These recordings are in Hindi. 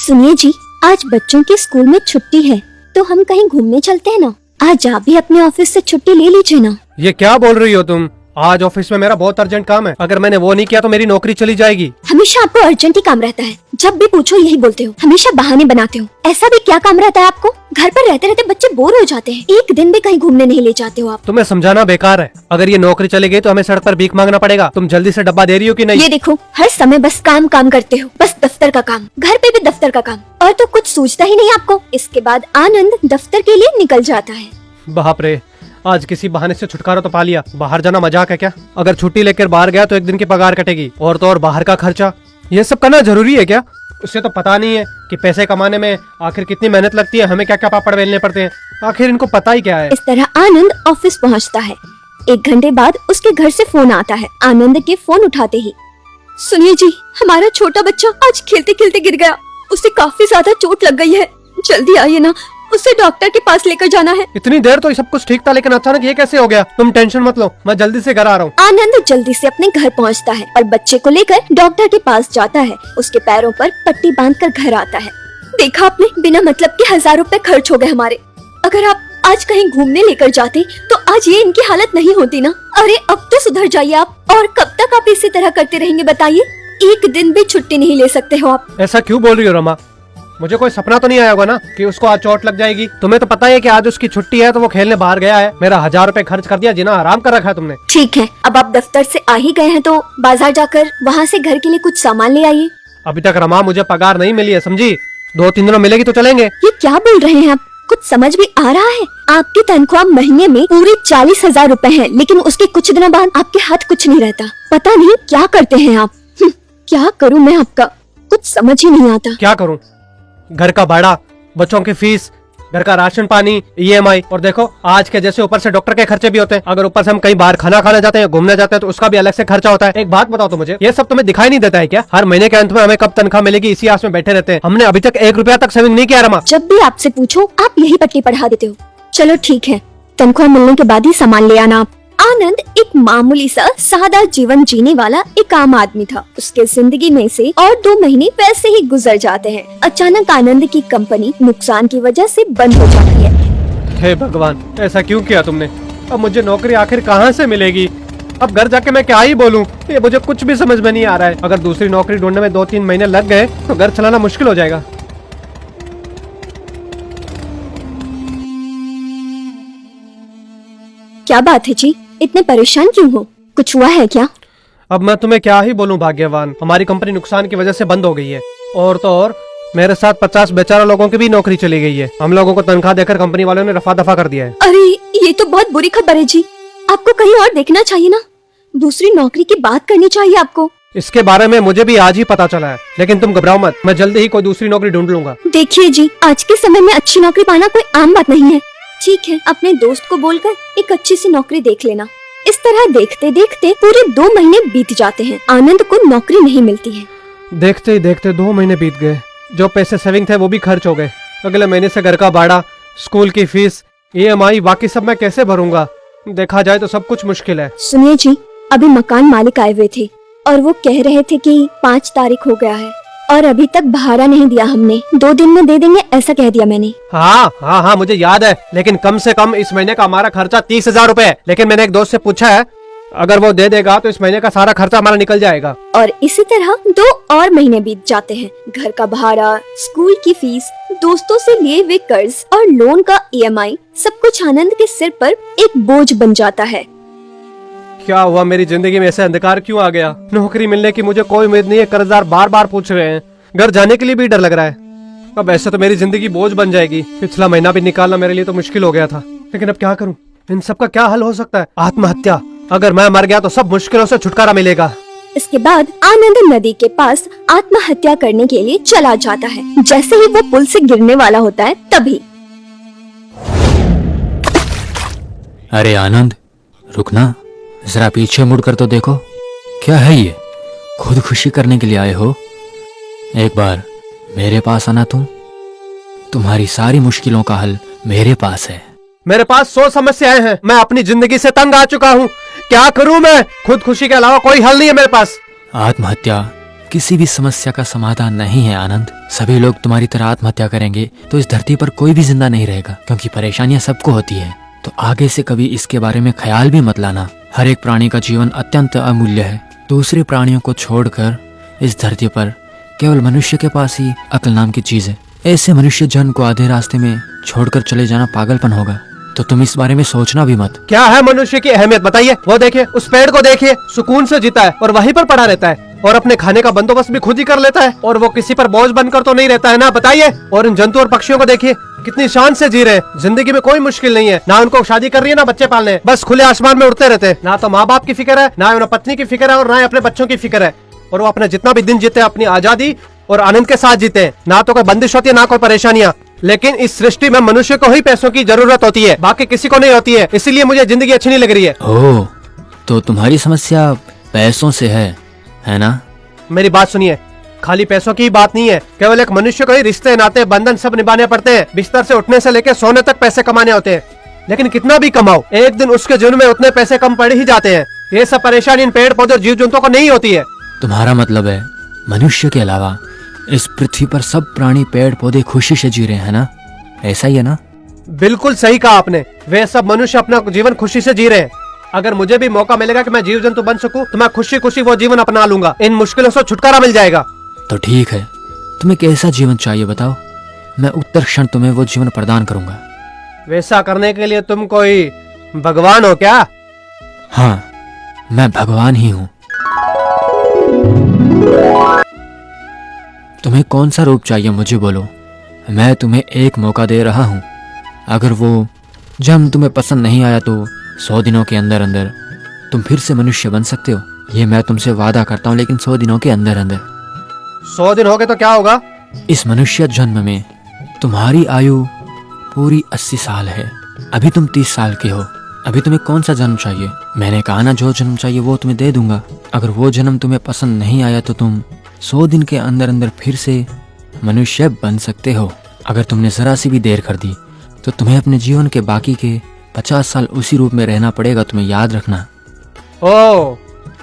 सुनिए जी, आज बच्चों के स्कूल में छुट्टी है तो हम कहीं घूमने चलते हैं ना। आज आप भी अपने ऑफिस से छुट्टी ले लीजिए ना। ये क्या बोल रही हो तुम? आज ऑफिस में मेरा बहुत अर्जेंट काम है, अगर मैंने वो नहीं किया तो मेरी नौकरी चली जाएगी। हमेशा आपको अर्जेंट ही काम रहता है, जब भी पूछो यही बोलते हो, हमेशा बहाने बनाते हो। ऐसा भी क्या काम रहता है आपको? घर पर रहते रहते बच्चे बोर हो जाते हैं, एक दिन भी कहीं घूमने नहीं ले जाते हो आप। तुम्हें समझाना बेकार है। अगर ये नौकरी चली गई तो हमें सड़क पर भीख मांगना पड़ेगा। तुम जल्दी से डब्बा दे रही हो कि नहीं? ये देखो, हर समय बस काम काम करते हो, बस दफ्तर का काम, घर पे भी दफ्तर का काम, और तो कुछ सूझता ही नहीं आपको। इसके बाद आनंद दफ्तर के लिए निकल जाता है। बाप रे, आज किसी बहाने से छुटकारा तो पा लिया। बाहर जाना मजाक है क्या? अगर छुट्टी लेकर बाहर गया तो एक दिन की पगार कटेगी, और तो और बाहर का खर्चा। ये सब करना जरूरी है क्या? उससे तो पता नहीं है कि पैसे कमाने में आखिर कितनी मेहनत लगती है, हमें क्या क्या पापड़ बेलने पड़ते हैं। आखिर इनको पता ही क्या है। इस तरह आनंद ऑफिस पहुंचता है। 1 घंटे बाद उसके घर से फोन आता है। आनंद के फोन उठाते ही, सुनिए जी, हमारा छोटा बच्चा आज खेलते खेलते गिर गया, उसे काफी ज्यादा चोट लग गई है, जल्दी आइए ना, उसे डॉक्टर के पास लेकर जाना है। इतनी देर तो सब कुछ ठीक था, लेकिन अचानक ये कैसे हो गया? तुम टेंशन मत लो, मैं जल्दी से घर आ रहा हूँ। आनंद जल्दी से अपने घर पहुँचता है और बच्चे को लेकर डॉक्टर के पास जाता है। उसके पैरों पर पट्टी बांधकर घर आता है। देखा आपने, बिना मतलब के 1000 रुपए खर्च हो गए हमारे। अगर आप आज कहीं घूमने लेकर जाते तो आज ये इनकी हालत नहीं होती ना। अरे अब तो सुधर जाइए आप, और कब तक आप इसी तरह करते रहेंगे बताइए? एक दिन भी छुट्टी नहीं ले सकते हो आप। ऐसा क्यों बोल रही हो रमा? मुझे कोई सपना तो नहीं आया होगा ना कि उसको आज चोट लग जाएगी? तुम्हें तो पता है कि आज उसकी छुट्टी है तो वो खेलने बाहर गया है। मेरा 1000 रुपए खर्च कर दिया, जिना आराम कर रखा है तुमने। ठीक है, अब आप दफ्तर से आ ही गए हैं तो बाजार जाकर वहाँ से घर के लिए कुछ सामान ले आइए। अभी तक रमा मुझे पगार नहीं मिली है, समझी? 2-3 दिनों मिलेगी तो चलेंगे। ये क्या बोल रहे हैं आप? कुछ समझ भी आ रहा है? आपकी तनख्वाह महीने में पूरे 40,000 रुपए है, लेकिन उसके कुछ दिनों बाद आपके हाथ कुछ नहीं रहता। पता नहीं क्या करते हैं आप। क्या करूं मैं आपका, कुछ समझ ही नहीं आता। क्या करूं? घर का भाड़ा, बच्चों की फीस, घर का राशन पानी, EMI, और देखो आज के जैसे ऊपर से डॉक्टर के खर्चे भी होते हैं। अगर ऊपर से हम कहीं बाहर खाना खाने जाते हैं, घूमने जाते हैं तो उसका भी अलग से खर्चा होता है। एक बात बताओ तो मुझे, ये सब तुम्हें दिखाई नहीं देता है क्या? हर महीने के अंत में हमें कब तनख्वाह मिलेगी इसी आस में बैठे रहते हैं। हमने अभी तक 1 रुपया तक सेविंग नहीं किया रमा। जब भी आपसे पूछो आप यही पट्टी पढ़ा देते हो। चलो ठीक है, तनख्वाह मिलने के बाद ही सामान ले आना आप। आनंद एक मामूली सा सादा जीवन जीने वाला एक आम आदमी था। उसके जिंदगी में से और 2 महीने वैसे ही गुजर जाते हैं। अचानक आनंद की कंपनी नुकसान की वजह से बंद हो जाती है। हे भगवान, ऐसा क्यों किया तुमने? अब मुझे नौकरी आखिर कहाँ से मिलेगी? अब घर जाके मैं क्या ही बोलूं? ये मुझे कुछ भी समझ में नहीं आ रहा है। अगर दूसरी नौकरी ढूंढने में 2-3 महीने लग गए तो घर चलाना मुश्किल हो जाएगा। क्या बात है जी, इतने परेशान क्यों हो? कुछ हुआ है क्या? अब मैं तुम्हें क्या ही बोलूं भाग्यवान, हमारी कंपनी नुकसान की वजह से बंद हो गई है, और तो और मेरे साथ 50 बेचारा लोगों की भी नौकरी चली गई है। हम लोगों को तनख्वाह देकर कंपनी वालों ने रफा दफा कर दिया है। अरे ये तो बहुत बुरी खबर है जी, आपको कहीं और देखना चाहिए ना, दूसरी नौकरी की बात करनी चाहिए आपको। इसके बारे में मुझे भी आज ही पता चला है, लेकिन तुम घबराओ मत, मैं जल्दी ही कोई दूसरी नौकरी ढूंढ लूंगा। देखिए जी, आज के समय में अच्छी नौकरी पाना कोई आम बात नहीं है। ठीक है, अपने दोस्त को बोलकर एक अच्छी सी नौकरी देख लेना। इस तरह देखते देखते पूरे 2 महीने बीत जाते हैं। आनंद को नौकरी नहीं मिलती है। देखते ही देखते 2 महीने बीत गए। जो पैसे सेविंग थे वो भी खर्च हो गए। अगले महीने से घर का भाड़ा, स्कूल की फीस, EMI, बाकी सब मैं कैसे भरूंगा? देखा जाए तो सब कुछ मुश्किल है। सुनिए जी, अभी मकान मालिक आए हुए थे और वो कह रहे थे कि 5 तारीख हो गया है और अभी तक भाड़ा नहीं दिया हमने। 2 दिन में दे देंगे, ऐसा कह दिया मैंने। हाँ, मुझे याद है, लेकिन कम से कम इस महीने का हमारा खर्चा 30,000 रुपए है। लेकिन मैंने एक दोस्त से पूछा है, अगर वो दे देगा तो इस महीने का सारा खर्चा हमारा निकल जाएगा। और इसी तरह 2 और महीने बीत जाते हैं। घर का भाड़ा, स्कूल की फीस, दोस्तों से लिए हुए कर्ज और लोन का EMI, सब कुछ आनंद के सिर पर एक बोझ बन जाता है। क्या हुआ, मेरी जिंदगी में ऐसे अंधकार क्यों आ गया? नौकरी मिलने की मुझे कोई उम्मीद नहीं है, कर्जदार बार बार पूछ रहे हैं, घर जाने के लिए भी डर लग रहा है। अब ऐसे तो मेरी जिंदगी बोझ बन जाएगी। पिछला महीना भी निकालना मेरे लिए तो मुश्किल हो गया था, लेकिन अब क्या करूं? इन सब का क्या हल हो सकता है? आत्महत्या। अगर मैं मर गया तो सब मुश्किलों से छुटकारा मिलेगा। इसके बाद आनंद नदी के पास आत्महत्या करने के लिए चला जाता है। जैसे ही वो पुल से गिरने वाला होता है तभी, अरे आनंद, रुकना, जरा पीछे मुड़कर तो देखो, क्या है ये? खुदकुशी करने के लिए आए हो? एक बार मेरे पास आना तुम्हारी सारी मुश्किलों का हल मेरे पास है। मेरे पास 100 समस्याएं हैं, मैं अपनी जिंदगी से तंग आ चुका हूँ। क्या करूँ मैं? खुदकुशी के अलावा कोई हल नहीं है मेरे पास। आत्महत्या किसी भी समस्या का समाधान नहीं है आनंद। सभी लोग तुम्हारी तरह आत्महत्या करेंगे तो इस धरती पर कोई भी जिंदा नहीं रहेगा, क्योंकि परेशानियां सबको होती है। तो आगे से कभी इसके बारे में ख्याल भी मत लाना। हर एक प्राणी का जीवन अत्यंत अमूल्य है। दूसरे प्राणियों को छोड़कर इस धरती पर केवल मनुष्य के पास ही अक्ल नाम की चीज है। ऐसे मनुष्य जन्म को आधे रास्ते में छोड़कर चले जाना पागलपन होगा। तो तुम इस बारे में सोचना भी मत। क्या है मनुष्य की अहमियत बताइए। वो देखिए, उस पेड़ को देखिए, सुकून से जीता है और वहीं पर पड़ा रहता है और अपने खाने का बंदोबस्त भी खुद ही कर लेता है, और वो किसी पर बोझ बनकर तो नहीं रहता है ना, बताइए। और इन जंतु और पक्षियों को देखिए, कितनी शान से जी रहे हैं। जिंदगी में कोई मुश्किल नहीं है, ना उनको शादी कर रही है ना बच्चे पालने हैं, बस खुले आसमान में उड़ते रहते हैं। ना तो माँ बाप की फिक्र है, ना उन्हें पत्नी की फिक्र है, और ना ही अपने बच्चों की फिक्र है। और वो अपने जितना भी दिन जीते हैं अपनी आजादी और आनंद के साथ जीते हैं। ना तो कोई बंदिश होती है ना कोई परेशानियां। लेकिन इस सृष्टि में मनुष्य को ही पैसों की जरूरत होती है, बाकी किसी को नहीं होती है। इसीलिए मुझे जिंदगी अच्छी नहीं लग रही है। ओह, तो तुम्हारी समस्या पैसों से है ना? मेरी बात सुनिए, खाली पैसों की बात नहीं है। केवल एक मनुष्य को ही रिश्ते नाते बंधन सब निभाने पड़ते हैं। बिस्तर से उठने से लेकर सोने तक पैसे कमाने होते हैं। लेकिन कितना भी कमाओ, एक दिन उसके जीवन में उतने पैसे कम पड़ ही जाते हैं। ये सब परेशानी इन पेड़ पौधे जीव जंतुओं को नहीं होती है। तुम्हारा मतलब है मनुष्य के अलावा इस पृथ्वी पर सब प्राणी पेड़ पौधे खुशी से जी रहे हैं ना? ऐसा ही है ना? बिल्कुल सही कहा आपने। वे सब मनुष्य अपना जीवन खुशी से जी रहे हैं। अगर मुझे भी मौका मिलेगा कि मैं जीव जंतु बन सकूं, तो मैं खुशी खुशी वो जीवन अपना लूंगा। इन मुश्किलों से छुटकारा मिल जाएगा। तो ठीक है, तुम्हें कैसा जीवन चाहिए बताओ, मैं उत्तर क्षण तुम्हें वो जीवन प्रदान करूंगा। वैसा करने के लिए तुम कोई भगवान हो क्या? हाँ, मैं भगवान ही हूँ। तुम्हें कौन सा रूप चाहिए मुझे बोलो, मैं तुम्हें एक मौका दे रहा हूँ। अगर वो जन्म तुम्हें पसंद नहीं आया तो 100 दिनों के अंदर अंदर तुम फिर से मनुष्य बन सकते हो। ये मैं तुमसे वादा करता हूँ, लेकिन 100 दिनों के अंदर अंदर। 100 दिन हो गए तो क्या होगा? इस मनुष्य जन्म में तुम्हारी आयु पूरी 80 साल है। अभी तुम 30 साल के हो। अभी तुम्हें कौन सा जन्म चाहिए? मैंने कहा ना, जो जन्म चाहिए वो तुम्हें दे दूंगा। अगर वो जन्म तुम्हें पसंद नहीं आया तो तुम 100 दिन के अंदर अंदर फिर से मनुष्य बन सकते हो। अगर तुमने जरा सी भी देर कर दी तो तुम्हें अपने जीवन के बाकी के 50 साल उसी रूप में रहना पड़ेगा, तुम्हें याद रखना। ओह,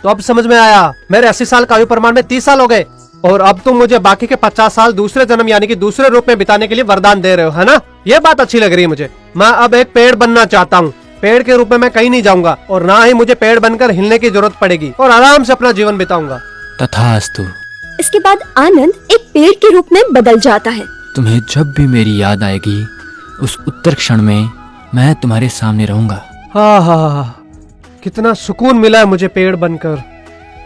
तो अब समझ में आया। मेरे 80 साल का आयु प्रमाण में 30 साल हो गए, और अब तुम मुझे बाकी के 50 साल दूसरे जन्म यानी कि दूसरे रूप में बिताने के लिए वरदान दे रहे हो, है ना? ये बात अच्छी लग रही है मुझे। मैं अब एक पेड़ बनना चाहता हूँ। पेड़ के रूप में मैं कहीं नहीं जाऊंगा, और ना ही मुझे पेड़ बनकर हिलने की जरूरत पड़ेगी, और आराम से अपना जीवन बिताऊंगा। तथास्तु। इसके बाद आनंद एक पेड़ के रूप में बदल जाता है। तुम्हें जब भी मेरी याद आएगी उस उत्तर क्षण में मैं तुम्हारे सामने रहूंगा। हाँ, कितना सुकून मिला है मुझे पेड़ बनकर।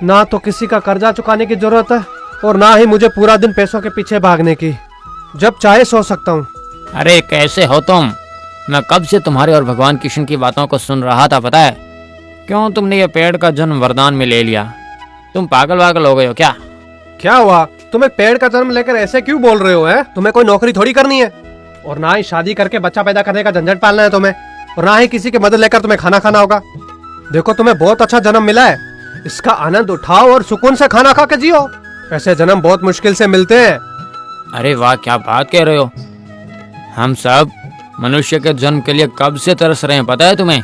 ना तो किसी का कर्जा चुकाने की जरूरत है, और ना ही मुझे पूरा दिन पैसों के पीछे भागने की। जब चाहे सो सकता हूँ। अरे कैसे हो तुम? मैं कब से तुम्हारे और भगवान कृष्ण की बातों को सुन रहा था, पता है? क्यों तुमने ये पेड़ का जन्म वरदान में ले लिया? तुम पागल वागल हो गए हो क्या? क्या हुआ? तुम एक पेड़ का जन्म लेकर ऐसे क्यों बोल रहे हो? है तुम्हें कोई नौकरी थोड़ी करनी है, और ना ही शादी करके बच्चा पैदा करने का झंझट पालना है तुम्हें, और ना ही किसी की मदद लेकर तुम्हें खाना खाना होगा। देखो, तुम्हें बहुत अच्छा जन्म मिला है, इसका आनंद उठाओ और सुकून से खाना खा के जियो। ऐसे जन्म बहुत मुश्किल से मिलते हैं। अरे वाह, क्या बात कह रहे हो? हम सब मनुष्य के जन्म के लिए कब से तरस रहे हैं, पता है तुम्हें?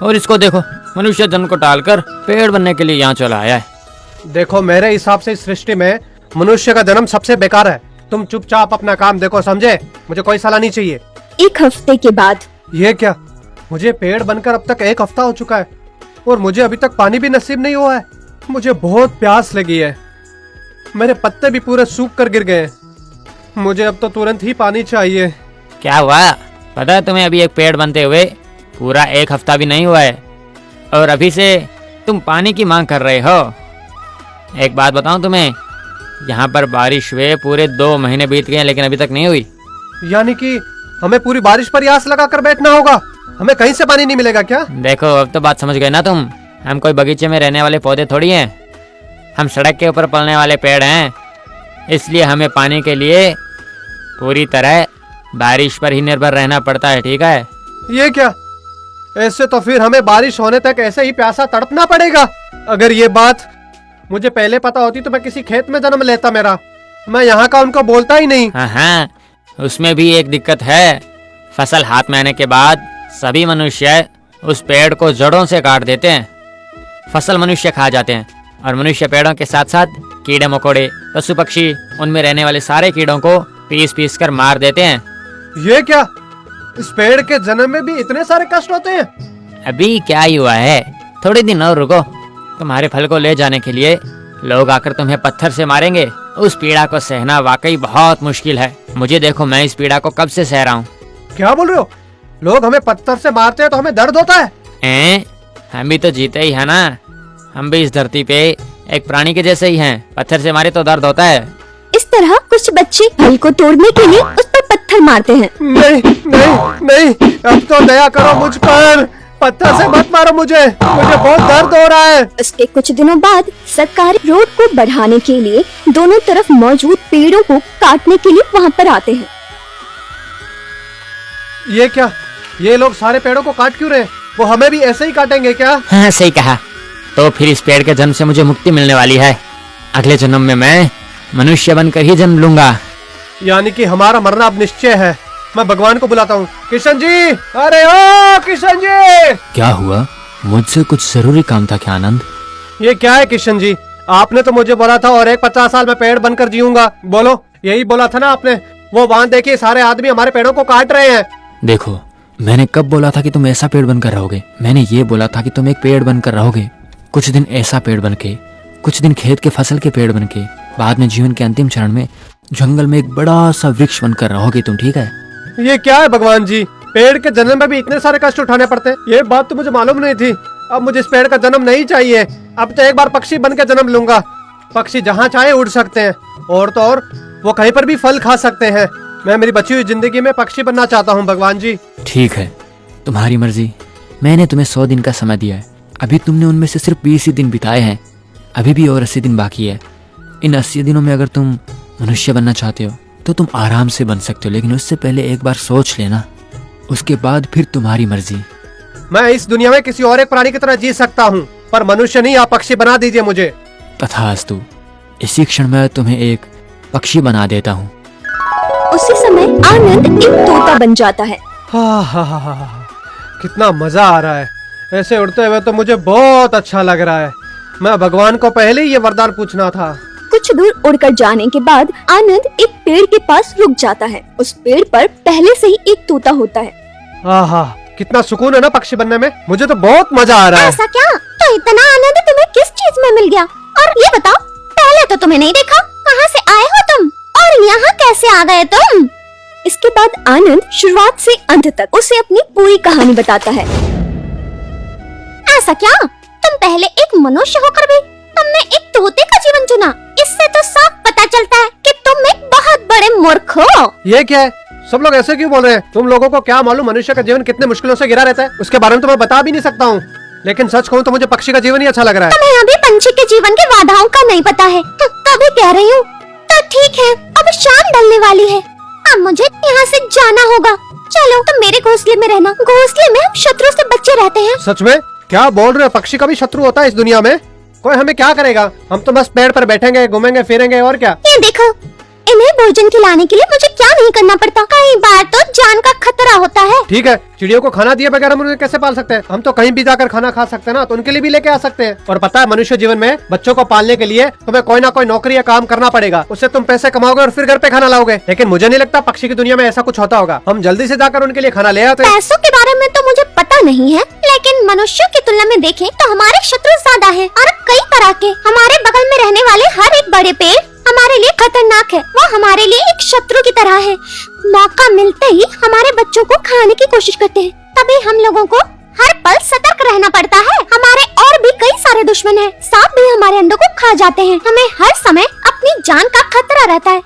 और इसको देखो, मनुष्य जन्म को टालकर पेड़ बनने के लिए यहाँ चला आया है। देखो, मेरे हिसाब से इस सृष्टि में मनुष्य का जन्म सबसे बेकार है। तुम चुपचाप अपना काम देखो, समझे? मुझे कोई सलाह नहीं चाहिए। एक हफ्ते के बाद ये क्या? मुझे पेड़ बनकर अब तक 1 हफ्ता हो चुका है, और मुझे अभी तक पानी भी नसीब नहीं हुआ है। मुझे बहुत प्यास लगी है। मेरे पत्ते भी पूरे सूख कर गिर गए हैं। मुझे अब तो तुरंत ही पानी चाहिए। क्या हुआ? पता है तुम्हें, अभी एक पेड़ बनते हुए पूरा 1 हफ्ता भी नहीं हुआ है, और अभी से तुम पानी की मांग कर रहे हो। एक बात बताऊं तुम्हें, यहाँ पर बारिश हुए पूरे 2 महीने बीत गए, लेकिन अभी तक नहीं हुई। यानी कि हमें पूरी बारिश पर ही आस लगा कर बैठना होगा? हमें कहीं से पानी नहीं मिलेगा क्या? देखो, अब तो बात समझ गए ना तुम। हम कोई बगीचे में रहने वाले पौधे थोड़ी हैं, हम सड़क के ऊपर पलने वाले पेड़ हैं। इसलिए हमें पानी के लिए पूरी तरह बारिश पर ही निर्भर रहना पड़ता है, ठीक है? ये क्या? ऐसे तो फिर हमें बारिश होने तक ऐसे ही प्यासा तड़पना पड़ेगा। अगर ये बात मुझे पहले पता होती तो मैं किसी खेत में जन्म लेता। मैं यहाँ का उनको बोलता ही नहीं। हाँ, उसमें भी एक दिक्कत है। फसल हाथ में आने के बाद सभी मनुष्य उस पेड़ को जड़ों से काट देते हैं। फसल मनुष्य खा जाते हैं, और मनुष्य पेड़ों के साथ साथ कीड़े मकोड़े, पशु पक्षी, उनमें रहने वाले सारे कीड़ों को पीस पीस कर मार देते हैं। ये क्या, इस पेड़ के जन्म में भी इतने सारे कष्ट होते हैं? अभी क्या ही हुआ है, थोड़े दिन और रुको, तुम्हारे फल को ले जाने के लिए लोग आकर तुम्हें पत्थर से मारेंगे। उस पीड़ा को सहना वाकई बहुत मुश्किल है। मुझे देखो, मैं इस पीड़ा को कब से सह रहा हूँ। क्या बोल रहे हो? लोग हमें पत्थर से मारते हैं तो हमें दर्द होता है? हम भी तो जीते ही है ना, हम भी इस धरती पे एक प्राणी के जैसे ही हैं। पत्थर से मारे तो दर्द होता है। इस तरह कुछ बच्चे फल को तोड़ने के लिए उस पर पत्थर मारते हैं। नहीं नहीं नहीं, अब तो दया करो मुझ पर, पत्थर से मत मारो मुझे बहुत दर्द हो रहा है। उसके कुछ दिनों बाद सरकार रोड को बढ़ाने के लिए दोनों तरफ मौजूद पेड़ों को काटने के लिए वहाँ पर आते हैं। ये क्या, ये लोग सारे पेड़ों को काट क्यों रहे? वो हमें भी ऐसे ही काटेंगे क्या? हाँ, सही कहा। तो फिर इस पेड़ के जन्म से मुझे मुक्ति मिलने वाली है। अगले जन्म में मैं मनुष्य बनकर ही जन्म लूंगा। यानी कि हमारा मरना अब निश्चय है। मैं भगवान को बुलाता हूँ। किशन जी, अरे ओ किशन जी! क्या हुआ? मुझसे कुछ जरूरी काम था क्या आनंद? ये क्या है किशन जी? आपने तो मुझे बोला था और एक 50 साल में पेड़ बनकर जीऊंगा। बोलो, यही बोला था ना आपने? वो वहाँ देखिए, सारे आदमी हमारे पेड़ों को काट रहे हैं। देखो, मैंने कब बोला था कि तुम ऐसा पेड़ बनकर रहोगे? मैंने ये बोला था कि तुम एक पेड़ बनकर रहोगे। कुछ दिन ऐसा पेड़ बनके, कुछ दिन खेत के फसल के पेड़ बनके, बाद में जीवन के अंतिम चरण में जंगल में एक बड़ा सा वृक्ष बनकर रहोगे तुम, ठीक है? ये क्या है भगवान जी? पेड़ के जन्म में भी इतने सारे कष्ट उठाने पड़ते हैं? ये बात तो मुझे मालूम नहीं थी। अब मुझे इस पेड़ का जन्म नहीं चाहिए। अब तो एक बार पक्षी बन के जन्म लूंगा। पक्षी जहाँ चाहे उड़ सकते हैं, और तो और वो कहीं पर भी फल खा सकते हैं। मैं मेरी बची हुई जिंदगी में पक्षी बनना चाहता हूँ भगवान जी। ठीक है, तुम्हारी मर्जी। मैंने तुम्हें 100 दिन का समय दिया है। अभी तुमने उनमें से सिर्फ 20 ही दिन बिताए हैं। अभी भी और 80 दिन बाकी है। इन 80 दिनों में अगर तुम मनुष्य बनना चाहते हो तो तुम आराम से बन सकते हो, लेकिन उससे पहले एक बार सोच लेना। उसके बाद फिर तुम्हारी मर्जी। मैं इस दुनिया में किसी और एक प्राणी की तरह जी सकता हूँ, पर मनुष्य नहीं। आप पक्षी बना दीजिए मुझे। तथास्तु। इसी क्षण में तुम्हें एक पक्षी बना देता हूँ। उसी समय आनंद एक तोता बन जाता है। कितना मजा आ रहा है। ऐसे उड़ते हुए तो मुझे बहुत अच्छा लग रहा है। मैं भगवान को पहले ही ये वरदान पूछना था। कुछ दूर उड़कर जाने के बाद आनंद एक पेड़ के पास रुक जाता है। उस पेड़ पर पहले से ही एक तोता होता है। आहा, कितना सुकून है ना पक्षी बनने में। मुझे तो बहुत मजा आ रहा है। ऐसा क्या? तो इतना आनंद तुम्हें किस चीज में मिल गया? और ये बताओ, पहले तो तुम्हें नहीं देखा, कहाँ से आए हो तुम और यहाँ कैसे आ गए तुम? इसके बाद आनंद शुरुआत से अंत तक उसे अपनी पूरी कहानी बताता है। ऐसा क्या? तुम पहले एक मनुष्य होकर भी तुमने एक तोते का जीवन चुना? इससे तो साफ पता चलता है कि तुम एक बहुत बड़े मूर्ख हो। ये क्या है? सब लोग ऐसे क्यों बोल रहे हैं? तुम लोगों को क्या मालूम मनुष्य का जीवन कितने मुश्किलों से घिरा रहता है? उसके बारे में तो मैं बता भी नहीं सकता हूँ। लेकिन सच कहूँ तो मुझे पक्षी का जीवन ही अच्छा लग रहा है। तुम्हें अभी पंछी के जीवन के बाधाओं का नहीं पता है, तो तभी कह रही हूँ। तो ठीक है, अब शाम ढलने वाली है, अब मुझे यहाँ से जाना होगा। चलो तुम मेरे घोंसले में रहना। घोंसले में हम शत्रु से बचे रहते हैं। सच में? क्या बोल रहे हो? पक्षी का भी शत्रु होता है इस दुनिया में? कोई हमें क्या करेगा? हम तो बस पेड़ पर बैठेंगे, घूमेंगे फिरेंगे, और क्या? ये देखो, इन्हें भोजन खिलाने के लिए मुझे क्या नहीं करना पड़ता। कई बार तो जान का खतरा होता है। ठीक है, चिड़ियों को खाना दिए बगैर हम उन्हें कैसे पाल सकते हैं? हम तो कहीं भी जाकर खाना खा सकते हैं ना, तो उनके लिए भी लेके आ सकते हैं। और पता है, मनुष्य जीवन में बच्चों को पालने के लिए तुम्हें कोई ना कोई नौकरी या काम करना पड़ेगा। उससे तुम पैसे कमाओगे और फिर घर पे खाना लाओगे। लेकिन मुझे नहीं लगता पक्षी की दुनिया में ऐसा कुछ होता होगा। हम जल्दी से जाकर उनके लिए खाना ले आते हैं। पैसों के बारे में तो मुझे पता नहीं है, लेकिन मनुष्यों की तुलना में देखें तो हमारे शत्रु ज्यादा हैं और कई तरह के। हमारे बगल में रहने वाले हर एक बड़े पेड़ हमारे लिए खतरनाक है। वो हमारे लिए एक शत्रु की तरह है। मौका मिलते ही हमारे बच्चों को खाने की कोशिश करते हैं। तभी हम लोगों को हर पल सतर्क रहना पड़ता है। हमारे और भी कई सारे दुश्मन हैं। सांप भी हमारे अंडों को खा जाते हैं। हमें हर समय अपनी जान का खतरा रहता है।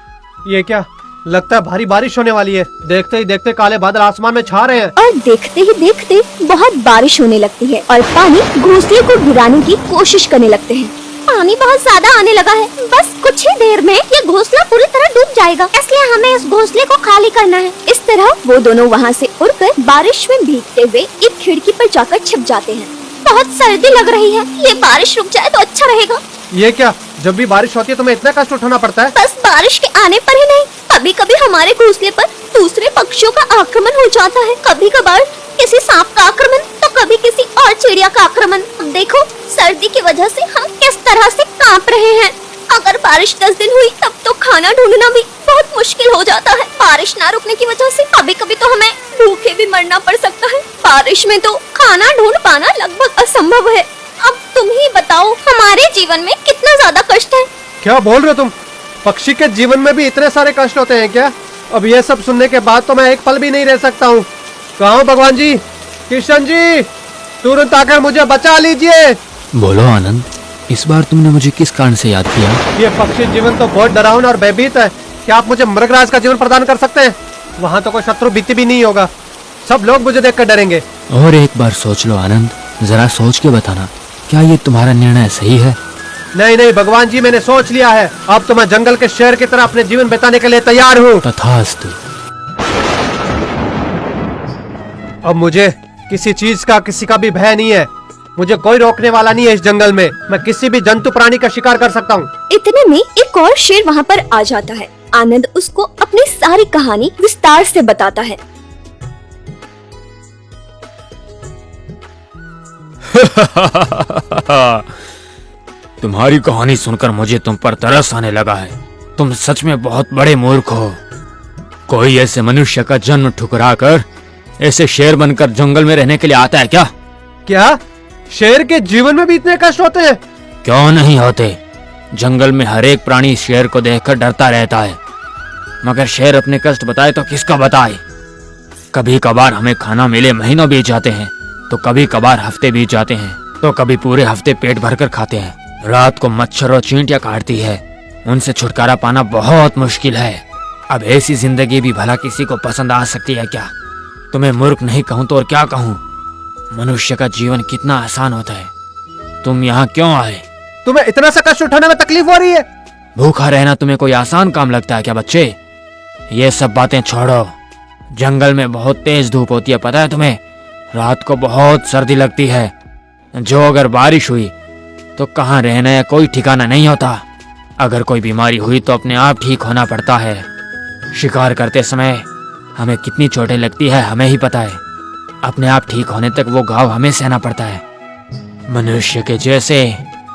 ये क्या? लगता है भारी बारिश होने वाली है। देखते ही देखते काले बादल आसमान में छा रहे हैं। और देखते ही देखते बहुत बारिश होने लगती है और पानी घोंसले को गिराने की कोशिश करने लगते हैं। पानी बहुत ज्यादा आने लगा है। बस कुछ ही देर में ये घोंसला पूरी तरह डूब जाएगा, इसलिए हमें इस घोंसले को खाली करना है। इस तरह वो दोनों वहाँ से उड़कर बारिश में भीगते हुए एक खिड़की पर जाकर छिप जाते हैं। बहुत सर्दी लग रही है, ये बारिश रुक जाए तो अच्छा रहेगा। ये क्या? जब भी बारिश होती है तुम्हें इतना कष्ट उठाना पड़ता है? बस बारिश के आने पर ही नहीं, कभी कभी हमारे घोंसले पर दूसरे पक्षियों का आक्रमण हो जाता है। कभी कभार किसी सांप का आक्रमण, तो कभी किसी और चिड़िया का आक्रमण। अब देखो, सर्दी की वजह से हम किस तरह से कांप रहे हैं। अगर बारिश 10 दिन हुई तब तो खाना ढूंढना भी बहुत मुश्किल हो जाता है। बारिश ना रुकने की वजह से कभी कभी तो हमें भूखे भी मरना पड़ सकता है। बारिश में तो खाना ढूंढ पाना लगभग असंभव है। अब तुम ही बताओ, हमारे जीवन में कितना ज्यादा कष्ट है। क्या बोल रहे हो तुम? पक्षी के जीवन में भी इतने सारे कष्ट होते हैं क्या? अब ये सब सुनने के बाद तो मैं एक पल भी नहीं रह सकता हूँ। कहाँ हो भगवान जी? किशन जी, तुरंत आकर मुझे बचा लीजिए। बोलो आनंद, इस बार तुमने मुझे किस कारण से याद किया? ये पक्षी जीवन तो बहुत डरावना और भयभीत है। क्या आप मुझे मृगराज का जीवन प्रदान कर सकते हैं? वहाँ तो कोई शत्रु भीति भी नहीं होगा। सब लोग मुझे देखकर डरेंगे। और एक बार सोच लो आनंद, जरा सोच के बताना, क्या ये तुम्हारा निर्णय सही है? नहीं नहीं भगवान जी, मैंने सोच लिया है। अब तो मैं जंगल के शेर की तरह अपने जीवन बिताने के लिए तैयार हूँ। तथास्तु। अब मुझे किसी चीज का, किसी का भी भय नहीं है। मुझे कोई रोकने वाला नहीं है इस जंगल में। मैं किसी भी जंतु प्राणी का शिकार कर सकता हूँ। इतने में एक और शेर वहाँ पर आ जाता है। आनंद उसको अपनी सारी कहानी विस्तार से बताता है। तुम्हारी कहानी सुनकर मुझे तुम पर तरस आने लगा है। तुम सच में बहुत बड़े मूर्ख हो। कोई ऐसे मनुष्य का जन्म ठुकरा कर ऐसे शेर बनकर जंगल में रहने के लिए आता है क्या? क्या शेर के जीवन में भी इतने कष्ट होते हैं? क्यों नहीं होते? जंगल में हर एक प्राणी शेर को देखकर डरता रहता है, मगर शेर अपने कष्ट बताए तो किसका बताए? कभी कभार हमें खाना मिले महीनों बीत जाते हैं, तो कभी कभार हफ्ते बीत जाते हैं, तो कभी पूरे हफ्ते पेट भरकर खाते हैं। रात को मच्छर और चींटियां काटती है, उनसे छुटकारा पाना बहुत मुश्किल है। अब ऐसी जिंदगी भी भला किसी को पसंद आ सकती है क्या? तुम्हें मूर्ख नहीं कहूं तो और क्या कहूं? मनुष्य का जीवन कितना आसान होता है। तुम यहाँ क्यों आए? तुम्हें इतना सा कष्ट उठाने में तकलीफ हो रही है? भूखा रहना तुम्हें कोई आसान काम लगता है क्या बच्चे? ये सब बातें छोड़ो। जंगल में बहुत तेज धूप होती है, पता है तुम्हें? रात को बहुत सर्दी लगती है। जो अगर बारिश हुई तो कहाँ रहना या कोई ठिकाना नहीं होता। अगर कोई बीमारी हुई तो अपने आप ठीक होना पड़ता है। शिकार करते समय हमें कितनी चोटें लगती है हमें ही पता है। अपने आप ठीक होने तक वो घाव हमें सहना पड़ता है। मनुष्य के जैसे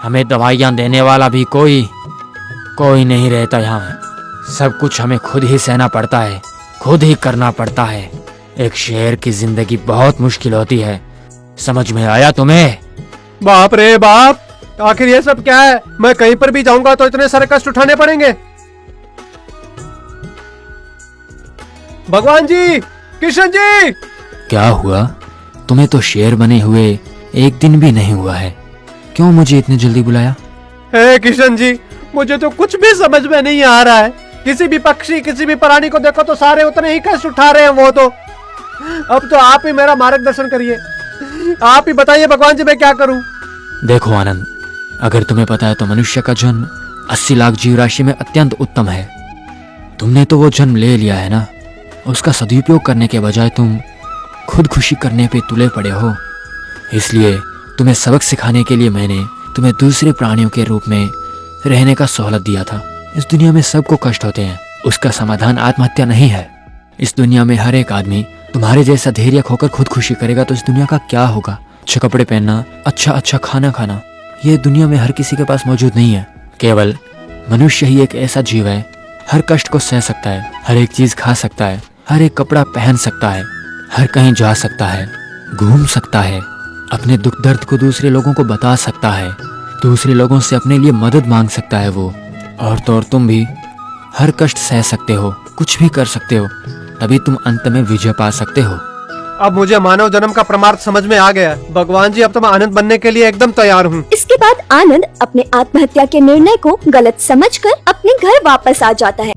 हमें दवाइयाँ देने वाला भी कोई नहीं रहता यहाँ। सब कुछ हमें खुद ही सहना पड़ता है, खुद ही करना पड़ता है। एक शेर की जिंदगी बहुत मुश्किल होती है। समझ में आया तुम्हें? बाप रे बाप, आखिर ये सब क्या है? मैं कहीं पर भी जाऊंगा तो इतने सारे कष्ट उठाने पड़ेंगे। भगवान जी, किशन जी! क्या हुआ? तुम्हें तो शेर बने हुए एक दिन भी नहीं हुआ है, क्यों मुझे इतनी जल्दी बुलाया? हे किशन जी, मुझे तो कुछ भी समझ में नहीं आ रहा है। किसी भी पक्षी, किसी भी प्राणी को देखो तो सारे उतने ही कष्ट उठा रहे हैं वो तो। अब तो आप ही मेरा मार्गदर्शन करिए। आप ही बताइए भगवान जी, मैं क्या करूं? देखो आनंद, अगर तुम्हें पता है तो मनुष्य का जन्म 80 लाख जीव राशि में अत्यंत उत्तम है। तुमने तो वो जन्म ले लिया है ना, उसका सदुपयोग करने के बजाय तुम खुद खुशी करने पे तुले पड़े हो। इसलिए तुम्हें सबक सिखाने के लिए मैंने तुम्हें दूसरे प्राणियों के रूप में रहने का सहूलत दिया था। इस दुनिया में सबको कष्ट होते हैं, उसका समाधान आत्महत्या नहीं है। इस दुनिया में हर एक आदमी तुम्हारे जैसा धैर्य खोकर खुद खुशी करेगा तो इस दुनिया का क्या होगा? अच्छे कपड़े पहनना, अच्छा खाना खाना, ये दुनिया में हर किसी के पास मौजूद नहीं है। केवल मनुष्य ही एक ऐसा जीव है, हर कष्ट को सह सकता है, हर एक चीज खा सकता है, हर एक कपड़ा पहन सकता है, हर कहीं जा सकता है, घूम सकता है, अपने दुख दर्द को दूसरे लोगों को बता सकता है, दूसरे लोगों से अपने लिए मदद मांग सकता है वो। और तो और तुम भी हर कष्ट सह सकते हो, कुछ भी कर सकते हो, तभी तुम अंत में विजय पा सकते हो। अब मुझे मानव जन्म का परमार्थ समझ में आ गया। भगवान जी, अब तो मैं आनंद बनने के लिए एकदम तैयार हूँ। इसके बाद आनंद अपने आत्महत्या के निर्णय को गलत समझकर अपने घर वापस आ जाता है।